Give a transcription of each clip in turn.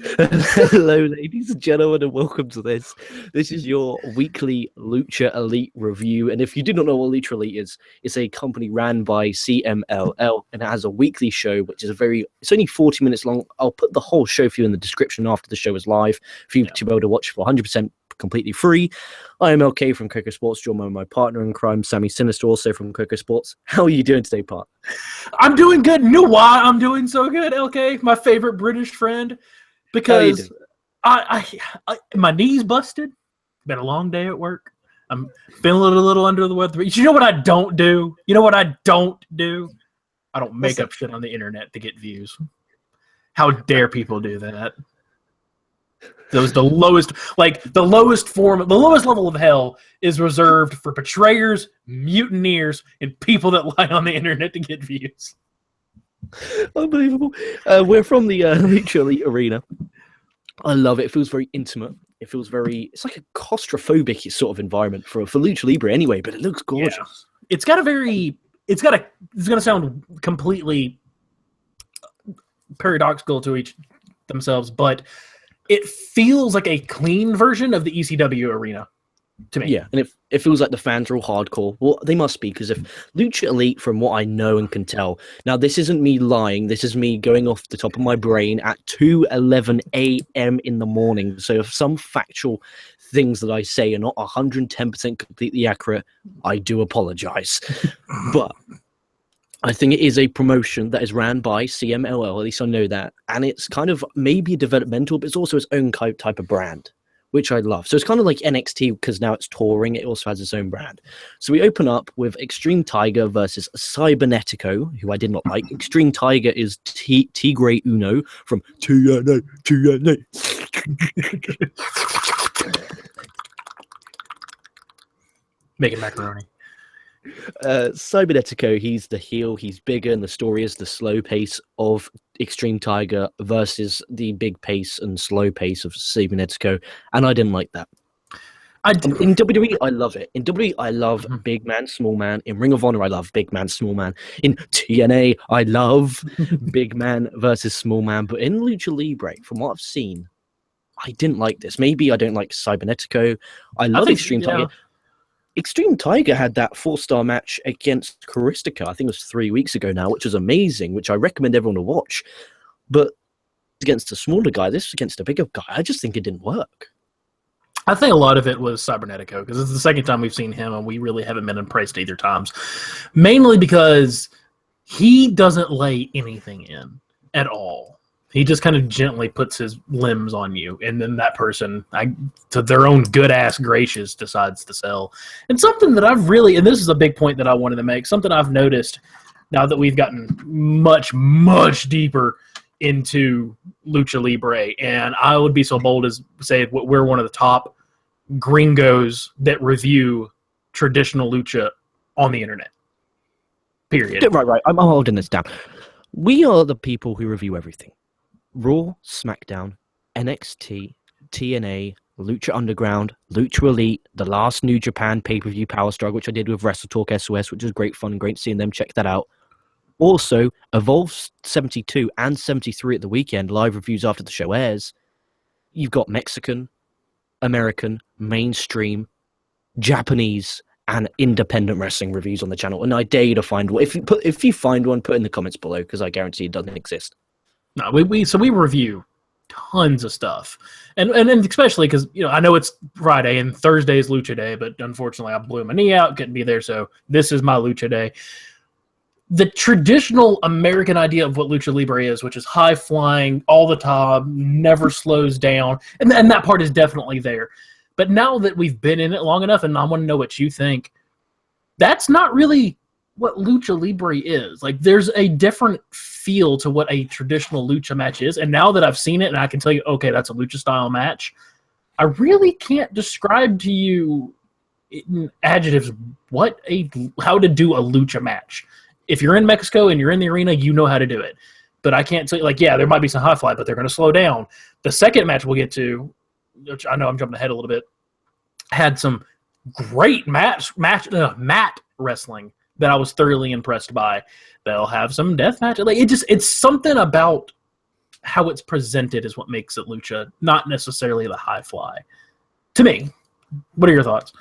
Hello, ladies and gentlemen, and welcome to this. This is your weekly Lucha Elite review. And if you do not know what Lucha Elite is, it's a company ran by CMLL, and it has a weekly show, which is it's only 40 minutes long. I'll put the whole show for you in the description after the show is live for you to be able to watch for 100% completely free. I am LK from KocoSports, joined by my partner in crime, Sammy Synister, also from KocoSports. How are you doing today, Part? I'm doing good. You know why I'm doing so good, LK? My favorite British friend. Because my knee's busted. Been a long day at work. I'm feeling a little under the weather. You know what I don't do? I don't make up shit on the internet to get views. How dare people do that? That was the lowest level of hell is reserved for betrayers, mutineers, and people that lie on the internet to get views. Unbelievable. We're from the Lucha Elite arena. I love it. It feels very intimate. It's like a claustrophobic sort of environment for Lucha Libre anyway, but it looks gorgeous. Yeah. It's going to sound completely paradoxical to each themselves, but it feels like a clean version of the ECW arena to me. Yeah, and it feels like the fans are all hardcore. Well, they must be, because if Lucha Elite, from what I know and can tell, now this isn't me lying, this is me going off the top of my brain at 2:11 a.m. in the morning. So if some factual things that I say are not 110% completely accurate, I do apologize. But I think it is a promotion that is ran by CMLL, at least I know that, and it's kind of maybe developmental, but it's also its own type of brand, which I love. So it's kind of like NXT, because now it's touring, it also has its own brand. So we open up with Extreme Tiger versus Cibernetico, who I did not like. Extreme Tiger is Tigre Uno from TNA. Making macaroni. Cibernetico, he's the heel, he's bigger, and the story is the slow pace of Extreme Tiger versus the big pace and slow pace of Cibernetico, and I didn't like that. In WWE, I love it. In WWE, I love big man, small man. In Ring of Honor, I love big man, small man. In TNA, I love big man versus small man. But in Lucha Libre, from what I've seen, I didn't like this. Maybe I don't like Cibernetico. I love Extreme Tiger. Extreme Tiger had that 4-star match against Caristica, I think it was 3 weeks ago now, which was amazing, which I recommend everyone to watch. But against a smaller guy, this was against a bigger guy. I just think it didn't work. I think a lot of it was Cibernetico, because it's the second time we've seen him, and we really haven't been impressed either times. Mainly because he doesn't lay anything in at all. He just kind of gently puts his limbs on you, and then that person, to their own good-ass gracious, decides to sell. And something that I've really, and this is a big point that I wanted to make, something I've noticed now that we've gotten much, much deeper into Lucha Libre, and I would be so bold as to say we're one of the top gringos that review traditional Lucha on the internet. Period. Right. I'm holding this down. We are the people who review everything. Raw, SmackDown, NXT, TNA, Lucha Underground, Lucha Elite, the last New Japan pay-per-view Power Struggle, which I did with Wrestle Talk SOS, which was great fun and great seeing them. Check that out. Also, Evolve 72 and 73 at the weekend, live reviews after the show airs. You've got Mexican, American, mainstream, Japanese, and independent wrestling reviews on the channel. And I dare you to find one. If you find one, put it in the comments below, because I guarantee it doesn't exist. No, we review tons of stuff, and especially because I know it's Friday and Thursday is Lucha Day, but unfortunately I blew my knee out, couldn't be there, so this is my Lucha Day. The traditional American idea of what Lucha Libre is, which is high flying all the time, never slows down, and that part is definitely there. But now that we've been in it long enough, and I want to know what you think, that's not really what Lucha Libre is. Like, there's a different feel to what a traditional Lucha match is, and now that I've seen it and I can tell you, okay, that's a Lucha style match, I really can't describe to you in adjectives how to do a Lucha match. If you're in Mexico and you're in the arena, you know how to do it. But I can't tell you, there might be some high fly, but they're going to slow down. The second match we'll get to, which I know I'm jumping ahead a little bit, had some great mat wrestling that I was thoroughly impressed by. They'll have some death match. It's something about how it's presented is what makes it Lucha, not necessarily the high fly. To me, what are your thoughts?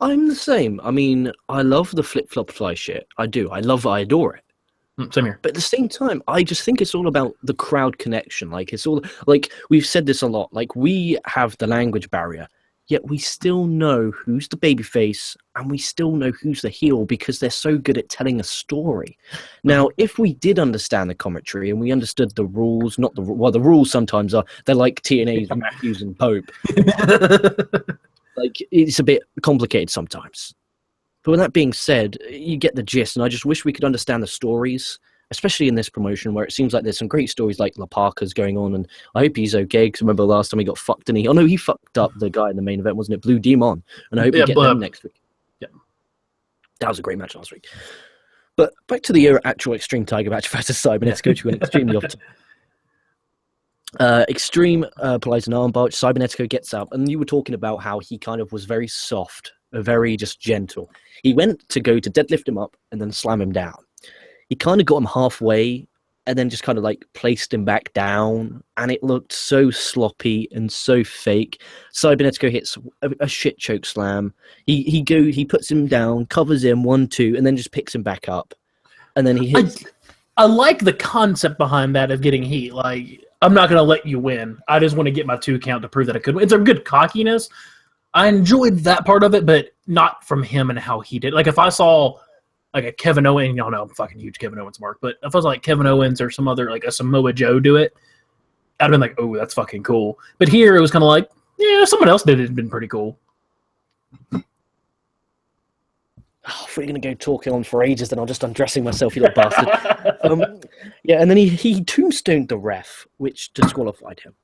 I'm the same. I mean, I love the flip-flop fly shit. I do. I adore it. Same here. But at the same time, I just think it's all about the crowd connection. Like, it's all like we've said this a lot. Like, we have the language barrier, yet we still know who's the babyface and we still know who's the heel because they're so good at telling a story. Now, if we did understand the commentary and we understood the rules, the rules sometimes they're like TNA's Matthews and Pope. Like, it's a bit complicated sometimes. But with that being said, you get the gist, and I just wish we could understand the stories, especially in this promotion where it seems like there's some great stories like La Parka's going on, and I hope he's okay, because remember the last time he got fucked, and he fucked up the guy in the main event, wasn't it? Blue Demon, and I hope we get them next week. Yeah. That was a great match last week. But back to the actual Extreme Tiger match versus Cibernetico, which went extremely off. Xtreme applies an armbar, Cibernetico gets up, and you were talking about how he kind of was very soft, very just gentle. He went to go to deadlift him up and then slam him down. He kind of got him halfway and then just kind of like placed him back down, and it looked so sloppy and so fake. Cibernetico hits a shit choke slam. He puts him down, covers him 1-2, and then just picks him back up. And then he hits. I like the concept behind that of getting heat. Like, I'm not going to let you win. I just want to get my 2 count to prove that I could win. It's a good cockiness. I enjoyed that part of it, but not from him and how he did. Like, if I saw like a Kevin Owens, y'all know I'm a fucking huge Kevin Owens mark, but if I was like Kevin Owens or some other, like a Samoa Joe do it, I'd have been like, oh, that's fucking cool. But here it was kind of like, yeah, someone else did it. It'd been pretty cool. Oh, if we're going to go talking on for ages, then I'll just undressing myself, you little bastard. Yeah, and then he tombstoned the ref, which disqualified him.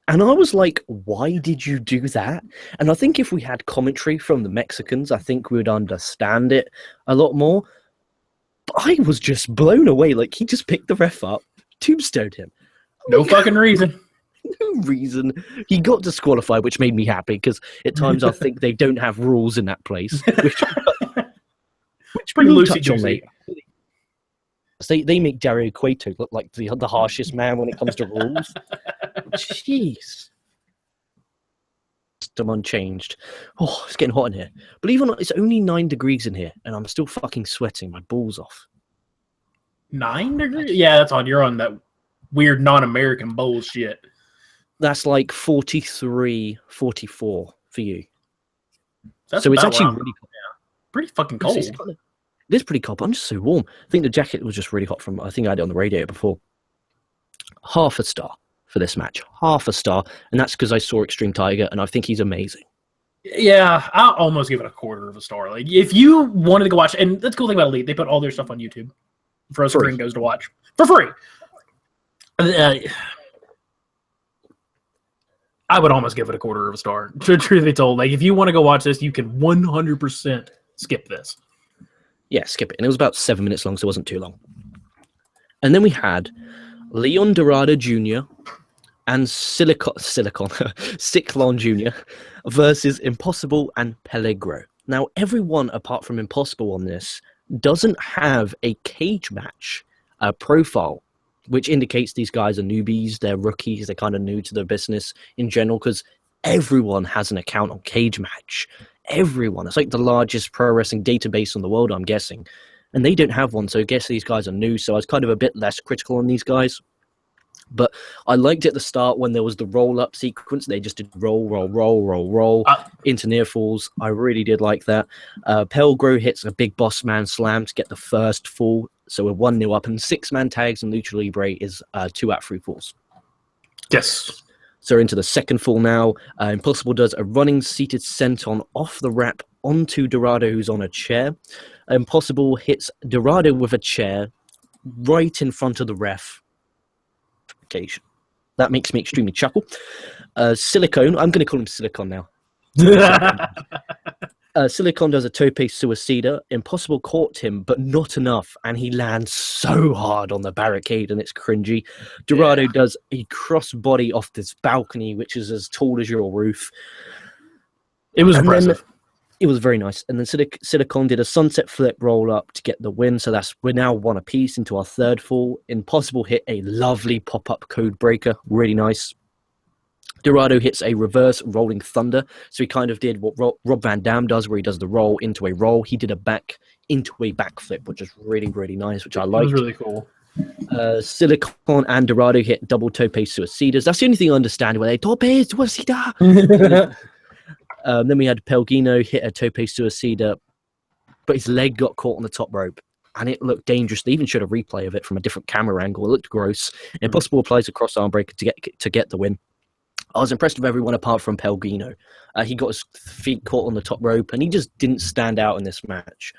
And I was like, why did you do that? And I think if we had commentary from the Mexicans, I think we would understand it a lot more. But I was just blown away. Like, he just picked the ref up, tombstoned him. No fucking reason. No reason. He got disqualified, which made me happy, because at times I think they don't have rules in that place. Which pretty we'll loosey touch on goosey. later. They make Dario Cueto look like the harshest man when it comes to rules. Jeez. I'm unchanged. Oh, it's getting hot in here. Believe it or not, it's only 9 degrees in here, and I'm still fucking sweating my balls off. 9 degrees? Yeah, that's on. You're on that weird non-American bullshit. That's like 43, 44 for you. That's so it's actually really cold. Yeah. Pretty fucking cold. It is pretty cold, but I'm just so warm. I think the jacket was just really hot from, I think I had it on the radiator before. Half a star for this match. Half a star. And that's because I saw Extreme Tiger, and I think he's amazing. Yeah, I'll almost give it a quarter of a star. Like, if you wanted to go watch, and that's the cool thing about Elite, they put all their stuff on YouTube for us gringos to watch. For free. I would almost give it a quarter of a star. Truth be told, like, if you want to go watch this, you can 100% skip this. Yeah, skip it. And it was about 7 minutes long, so it wasn't too long. And then we had Leon Dorado Jr. and Cyclone Jr. versus Impossible and Peligro. Now, everyone apart from Impossible on this doesn't have a cage match profile, which indicates these guys are newbies, they're rookies, they're kind of new to the business in general, because everyone has an account on Cage Match. Everyone. It's like the largest pro wrestling database in the world, I'm guessing. And they don't have one, so I guess these guys are new, so I was kind of a bit less critical on these guys. But I liked at the start when there was the roll-up sequence. They just did roll into near falls. I really did like that. Pelgro hits a big boss man slam to get the first fall. So we're 1-0 up, and 6-man tags and Lucha Libre is 2 out 3 falls. Yes. So into the second fall now. Impossible does a running seated senton off the wrap onto Dorado, who's on a chair. Impossible hits Dorado with a chair right in front of the ref. Occasion. That makes me extremely chuckle. Silicone, I'm going to call him Silicon now. Silicon does a tope suicida. Impossible caught him, but not enough, and he lands so hard on the barricade, and it's cringy. Dorado does a crossbody off this balcony, which is as tall as your roof. It was impressive. It was very nice. And then Silicon did a sunset flip roll up to get the win. So we're now one apiece into our third fall. Impossible hit a lovely pop-up code breaker. Really nice. Dorado hits a reverse rolling thunder. So he kind of did what Rob Van Dam does, where he does the roll into a roll. He did a back into a backflip, which is really, really nice, which I liked. It was really cool. Silicon and Dorado hit double tope suicidas. That's the only thing I understand, where they tope suicida. Then we had Pelgino hit a tope suicida, but his leg got caught on the top rope, and it looked dangerous. They even showed a replay of it from a different camera angle. It looked gross. Impossible applies a cross arm breaker to get the win. I was impressed with everyone apart from Pelgino. He got his feet caught on the top rope, and he just didn't stand out in this match.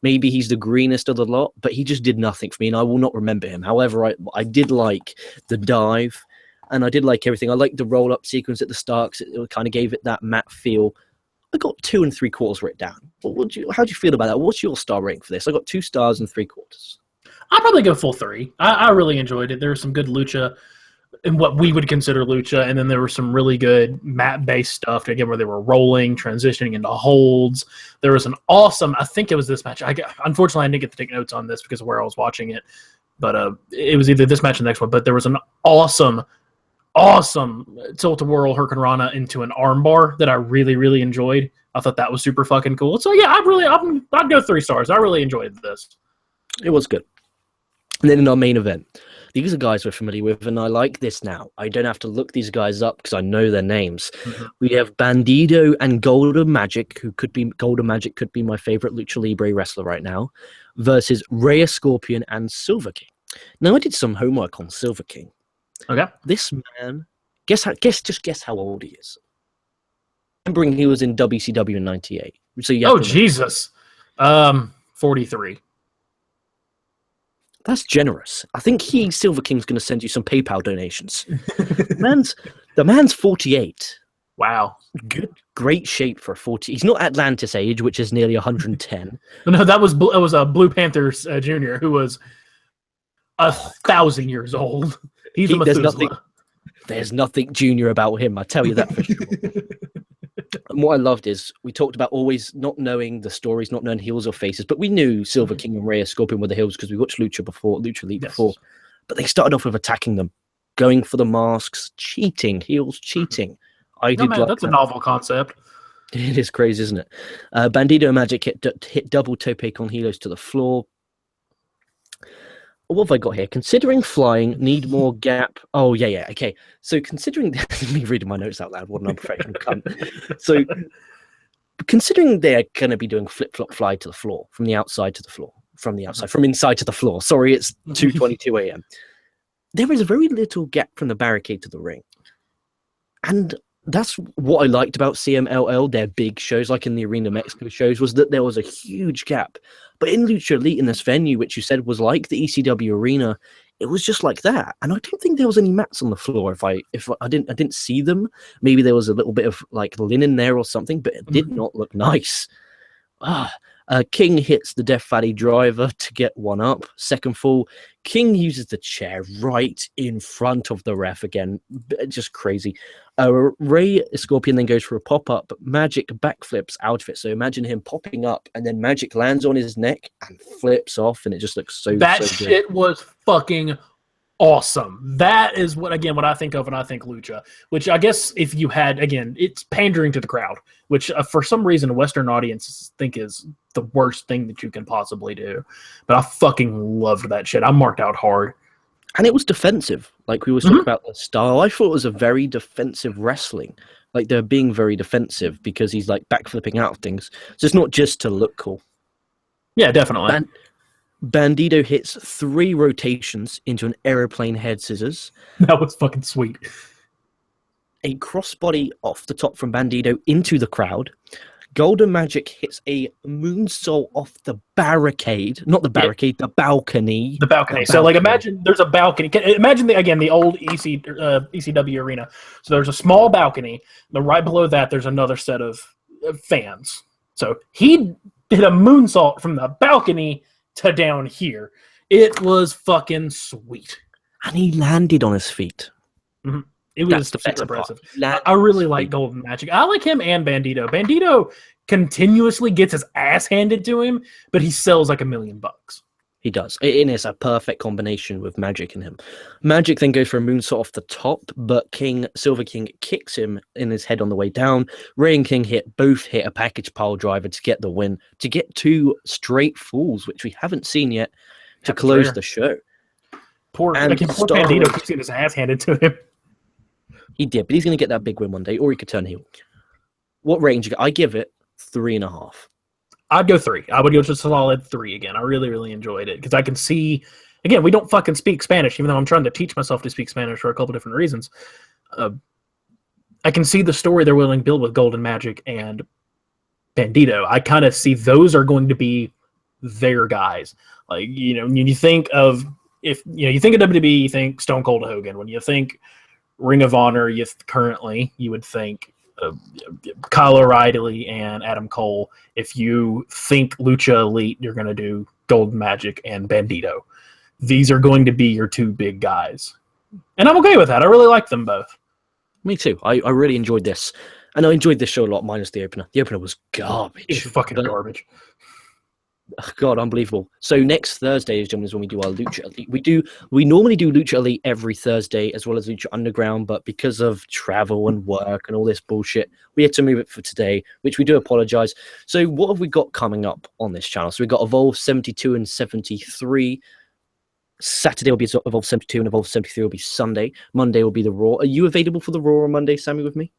Maybe he's the greenest of the lot, but he just did nothing for me, and I will not remember him. However, I did like the dive, and I did like everything. I liked the roll-up sequence at the start, 'cause it kind of gave it that matte feel. I got 2 3/4 written down. How do you feel about that? What's your star rating for this? I got 2 stars and 3/4. I'll probably go full 3. I really enjoyed it. There was some good lucha in what we would consider lucha, and then there was some really good mat-based stuff, again, where they were rolling, transitioning into holds. There was an awesome, I think it was this match. Unfortunately, I didn't get to take notes on this because of where I was watching it, but it was either this match or the next one. But there was an awesome tilt-a-whirl hurricanrana into an armbar that I really, really enjoyed. I thought that was super fucking cool. So yeah, I'd go 3 stars. I really enjoyed this. It was good. And then in our main event, these are guys we're familiar with, and I like this now. I don't have to look these guys up because I know their names. Mm-hmm. We have Bandido and Golden Magic, Golden Magic could be my favorite Lucha Libre wrestler right now, versus Rhea Scorpion and Silver King. Now, I did some homework on Silver King. Okay. This man, guess how old he is. Remembering he was in WCW in 98. So Jesus. 43. That's generous. I think Silver King's going to send you some PayPal donations. The man's 48. Wow. Good, great shape for 40. He's not Atlantis age, which is nearly 110. No, that was Blue Panthers Jr., who was 1,000 years old. He's a Methuselah. There's nothing junior about him, I tell you that for sure. And what I loved is we talked about always not knowing the stories, not knowing heels or faces, but we knew Silver King and Rhea Scorpion were the heels because we watched Lucha Elite before. But they started off with attacking them, going for the masks, heels cheating. That's a novel concept. It is crazy, isn't it? Bandido and Magic hit double tope con helos to the floor. What have I got here? Considering flying, need more gap. Oh, yeah. Okay. So considering... me reading my notes out loud. What an unprofessional cunt. So considering they're going to be doing flip-flop fly to the floor, from the outside to the floor, from inside to the floor. Sorry, it's 2:22 a.m. There is a very little gap from the barricade to the ring. And that's what I liked about CMLL, their big shows, like in the Arena Mexico shows, was that there was a huge gap. But in Lucha Elite, in this venue, which you said was like the ECW arena, it was just like that. And I don't think there was any mats on the floor. If I didn't see them, maybe there was a little bit of like linen there or something, but it did not look nice. King hits the Death Valley driver to get one up. Second fall, King uses the chair right in front of the ref again. Just crazy. Rey Scorpion then goes for a pop-up. Magic backflips out of it. So imagine him popping up and then Magic lands on his neck and flips off, and it just looks so That so shit good. Was fucking awesome. That is what I think of when I think Lucha, which I guess if you had, again, it's pandering to the crowd, which for some reason Western audiences think is the worst thing that you can possibly do. But I fucking loved that shit. I marked out hard. And it was defensive. Like we was talking about the style. I thought it was a very defensive wrestling. Like they're being very defensive because he's like backflipping out of things. So it's not just to look cool. Yeah, definitely. Bandido hits 3 rotations into an aeroplane head scissors. That was fucking sweet. A crossbody off the top from Bandido into the crowd. Golden Magic hits a moonsault off the barricade. Not the barricade, the balcony. The balcony. So, like, imagine there's a balcony. Imagine, the old ECW arena. So there's a small balcony. Then right below that, there's another set of fans. So he did a moonsault from the balcony to down here. It was fucking sweet. And he landed on his feet. Mm-hmm. It was super impressive. I really like Golden Magic. I like him and Bandido. Bandido continuously gets his ass handed to him, but he sells like $1 million. He does. It is a perfect combination with Magic in him. Magic then goes for a moonsault off the top, but Silver King kicks him in his head on the way down. Ray and King both hit a package pile driver to get the win, to get 2 straight falls, which we haven't seen yet, to close the show. Poor Bandito keeps getting his ass handed to him. He did, but he's going to get that big win one day, or he could turn heel. What range you got? I give it 3.5. I'd go 3. I would go just a solid 3 again. I really, really enjoyed it because I can see, again, we don't fucking speak Spanish, even though I'm trying to teach myself to speak Spanish for a couple different reasons. I can see the story they're willing to build with Golden Magic and Bandito. I kind of see those are going to be their guys. Like, you know, when you think of you think of WWE, you think Stone Cold Hogan. When you think Ring of Honor, you would think Kyle O'Reilly and Adam Cole. If you think Lucha Elite, you're going to do Golden Magic and Bandito. These are going to be your 2 big guys. And I'm okay with that. I really like them both. Me too. I really enjoyed this. And I enjoyed this show a lot, minus the opener. The opener was garbage. It's fucking garbage. God, unbelievable. So next Thursday, gentlemen, is when we do our Lucha Elite. We normally do Lucha Elite every Thursday, as well as Lucha Underground, but because of travel and work and all this bullshit, we had to move it for today, which we do apologize. So what have we got coming up on this channel? So we've got Evolve 72 and 73. Saturday will be Evolve 72 and Evolve 73 will be Sunday. Monday will be the Raw. Are you available for the Raw on Monday, Sammy, with me?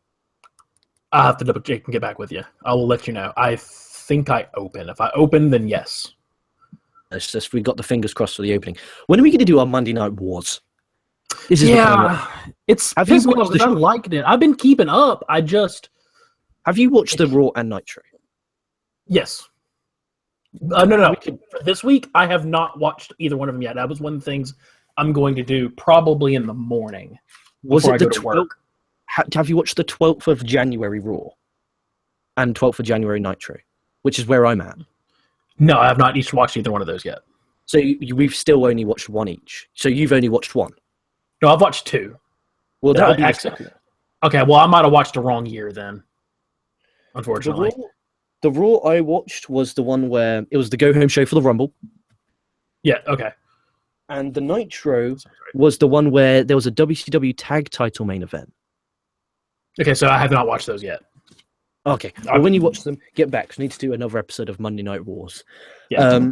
I'll have to double check and get back with you. I will let you know. I think I open. If I open, then yes. It's just we got the fingers crossed for the opening. When are we going to do our Monday Night Wars? It's pissed me off because I liked it. I've been keeping up. Have you watched the Raw and Nitro? Yes. No. For this week, I have not watched either one of them yet. That was one of the things I'm going to do probably in the morning. Was it the 12th? Have you watched the 12th of January Raw and 12th of January Nitro, which is where I'm at? No, I have not watched either one of those yet. So we've still only watched one each. So you've only watched one? No, I've watched 2. Well, that would be acceptable. Okay, well, I might have watched the wrong year then, unfortunately. The Raw I watched was the one where it was the go-home show for the Rumble. Yeah, okay. And the Nitro was the one where there was a WCW tag title main event. Okay, so I have not watched those yet. Okay. Well, when you watch them, get back. We need to do another episode of Monday Night Wars. Yeah.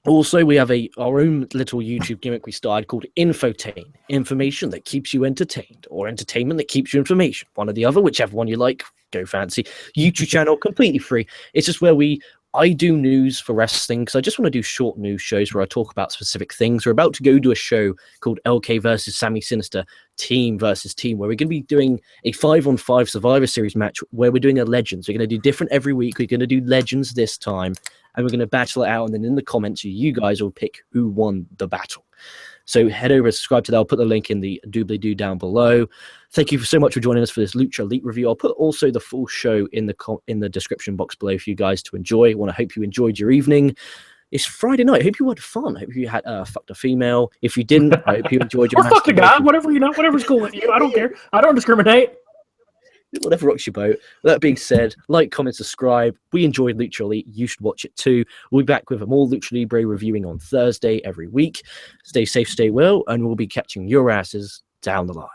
Also, we have our own little YouTube gimmick we started called InfoTain. Information that keeps you entertained, or entertainment that keeps you information. One or the other, whichever one you like. Go fancy. YouTube channel, completely free. It's just where I do news for wrestling because I just want to do short news shows where I talk about specific things. We're about to go do a show called LK versus Sammy Synister, team versus team, where we're going to be doing a 5-on-5 Survivor Series match where we're doing a Legends. We're going to do different every week. We're going to do Legends this time, and we're going to battle it out. And then in the comments, you guys will pick who won the battle. So head over and subscribe to that. I'll put the link in the doobly-doo down below. Thank you so much for joining us for this Lucha Elite review. I'll put also the full show in the description box below for you guys to enjoy. I hope you enjoyed your evening. It's Friday night. I hope you had fun. I hope you had fucked a female. If you didn't, I hope you enjoyed your or fucked a guy. Whatever's cool with you. I don't care. I don't discriminate. Whatever rocks your boat. That being said, like, comment, subscribe. We enjoyed Lucha Elite. You should watch it too. We'll be back with a more Lucha Libre reviewing on Thursday every week. Stay safe, stay well, and we'll be catching your asses down the line.